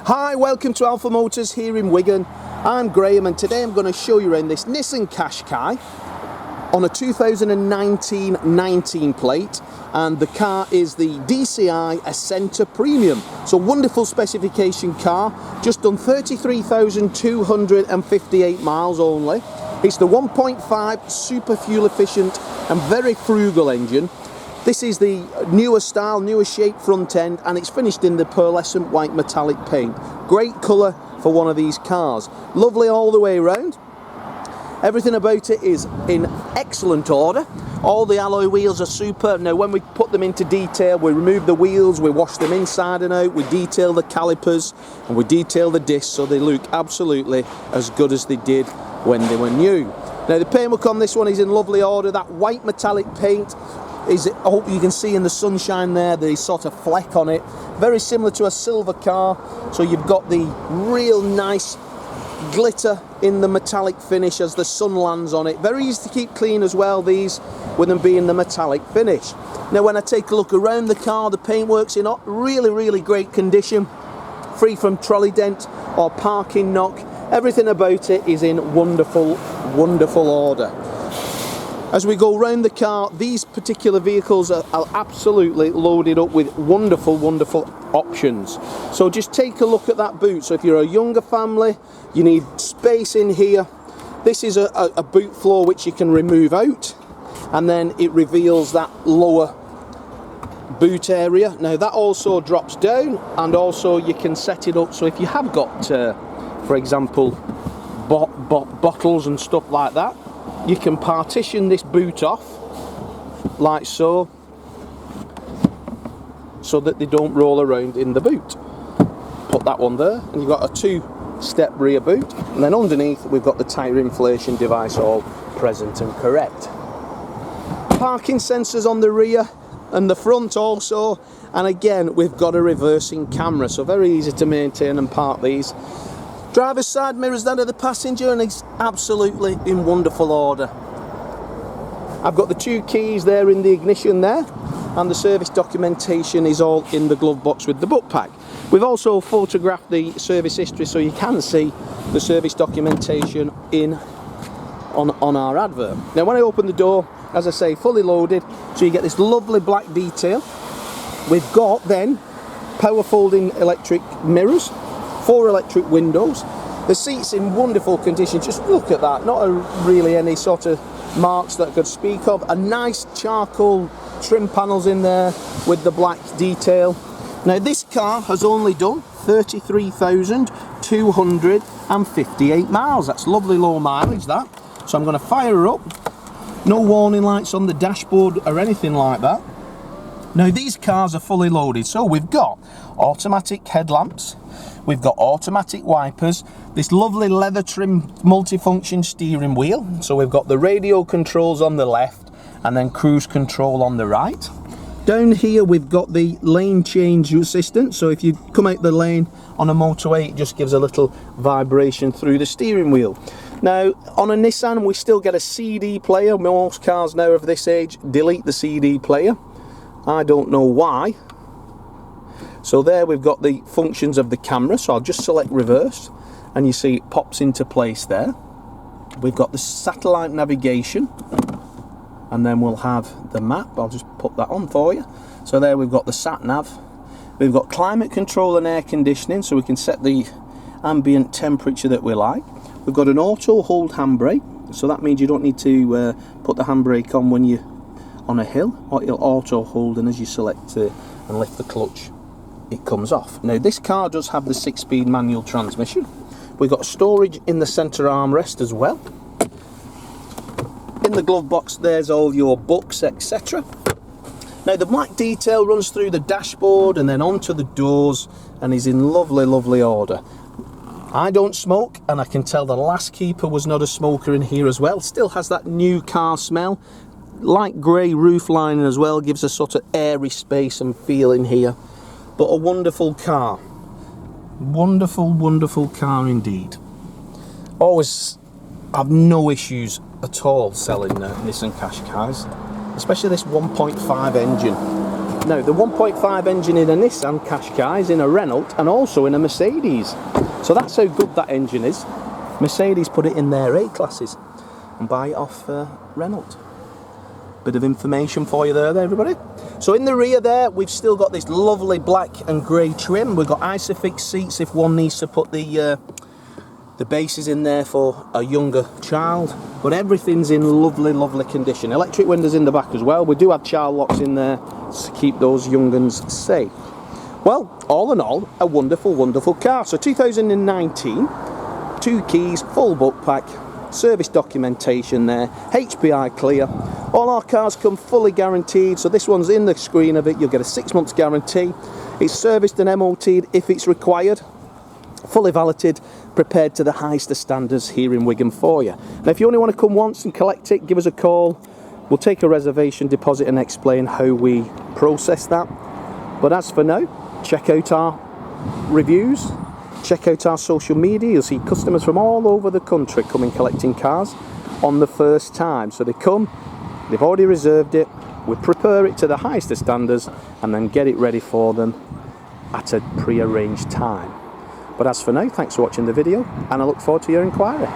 Hi, welcome to Alpha Motors here in Wigan. I'm Graham and today I'm going to show you around this Nissan Qashqai on a 2019 plate, and the car is the DCi ACENTA Premium. So wonderful specification car, just done 33,258 miles only. It's the 1.5 super fuel efficient and very frugal engine. This is the newer style, newer shape front end, and it's finished in the pearlescent white metallic paint. Great colour for one of these cars. Lovely all the way around. Everything about it is in excellent order. All the alloy wheels are superb. Now when we put them into detail, we remove the wheels, we wash them inside and out, we detail the calipers and we detail the discs so they look absolutely as good as they did when they were new. Now the paintwork on this one is in lovely order. That white metallic paint is, I hope you can see in the sunshine there, the sort of fleck on it. Very similar to a silver car, so you've got the real nice glitter in the metallic finish as the sun lands on it. Very easy to keep clean as well, these, with them being the metallic finish. Now when I take a look around the car, the paintwork's in really great condition, free from trolley dent or parking knock. Everything about it is in wonderful order. As we go round the car, these particular vehicles are absolutely loaded up with wonderful options. So just take a look at that boot. So if you're a younger family, you need space in here. This is a boot floor which you can remove out, and then it reveals that lower boot area. Now that also drops down, and also you can set it up so if you have got, for example, bottles and stuff like that, you can partition this boot off like so that they don't roll around in the boot. Put that one there and you've got a 2-step rear boot, and then underneath we've got the tyre inflation device all present and correct. Parking sensors on the rear and the front also, and again we've got a reversing camera, so very easy to maintain and park these. Driver's side mirrors that of the passenger, and it's absolutely in wonderful order. I've got the 2 keys there in the ignition there, and the service documentation is all in the glove box with the book pack. We've also photographed the service history so you can see the service documentation on our advert. Now when I open the door, as I say, fully loaded, so you get this lovely black detail. We've got then power folding electric mirrors, 4 electric windows. The seats in wonderful condition, just look at that, not really any sort of marks that I could speak of. A nice charcoal trim panels in there with the black detail. Now this car has only done 33,258 miles. That's lovely low mileage that. So I'm going to fire her up. No warning lights on the dashboard or anything like that. Now these cars are fully loaded, so we've got automatic headlamps, we've got automatic wipers, this lovely leather trim multifunction steering wheel, so we've got the radio controls on the left and then cruise control on the right. Down here we've got the lane change assistant, so if you come out the lane on a motorway it just gives a little vibration through the steering wheel. Now on a Nissan we still get a CD player. Most cars now of this age delete the CD player. I don't know why. So there we've got the functions of the camera, so I'll just select reverse and you see it pops into place there. We've got the satellite navigation, and then we'll have the map. I'll just put that on for you. So there we've got the sat nav. We've got climate control and air conditioning, so we can set the ambient temperature that we like. We've got an auto hold handbrake, so that means you don't need to put the handbrake on when you're on a hill, or it'll auto hold, and as you select and lift the clutch it comes off. Now this car does have the 6-speed manual transmission. We've got storage in the centre armrest as well. In the glove box there's all your books, etc. Now the black detail runs through the dashboard and then onto the doors and is in lovely order. I don't smoke, and I can tell the last keeper was not a smoker in here as well. Still has that new car smell. Light grey roof lining as well gives a sort of airy space and feel in here. But a wonderful car. Wonderful car indeed. Always have no issues at all selling Nissan Qashqais, especially this 1.5 engine. Now, the 1.5 engine in a Nissan Qashqai is in a Renault and also in a Mercedes. So that's how good that engine is. Mercedes put it in their A-classes and buy it off Renault. Bit of information for you there, everybody. So in the rear there, we've still got this lovely black and grey trim. We've got ISOFIX seats if one needs to put the bases in there for a younger child. But everything's in lovely, lovely condition. Electric windows in the back as well. We do have child locks in there to keep those young uns safe. Well, all in all, a wonderful, wonderful car. So 2019, 2 keys, full book pack, service documentation there, HPI clear. All our cars come fully guaranteed, so this one's in the screen of it. You'll get a 6 months guarantee. It's serviced and MOT'd if it's required, fully valeted, prepared to the highest of standards here in Wigan for you. Now if you only want to come once and collect it, give us a call. We'll take a reservation deposit and explain how we process that. But as for now, check out our reviews, check out our social media. You'll see customers from all over the country coming collecting cars on the first time. So they come, they've already reserved it, we prepare it to the highest of standards and then get it ready for them at a pre-arranged time. But as for now, thanks for watching the video and I look forward to your inquiry.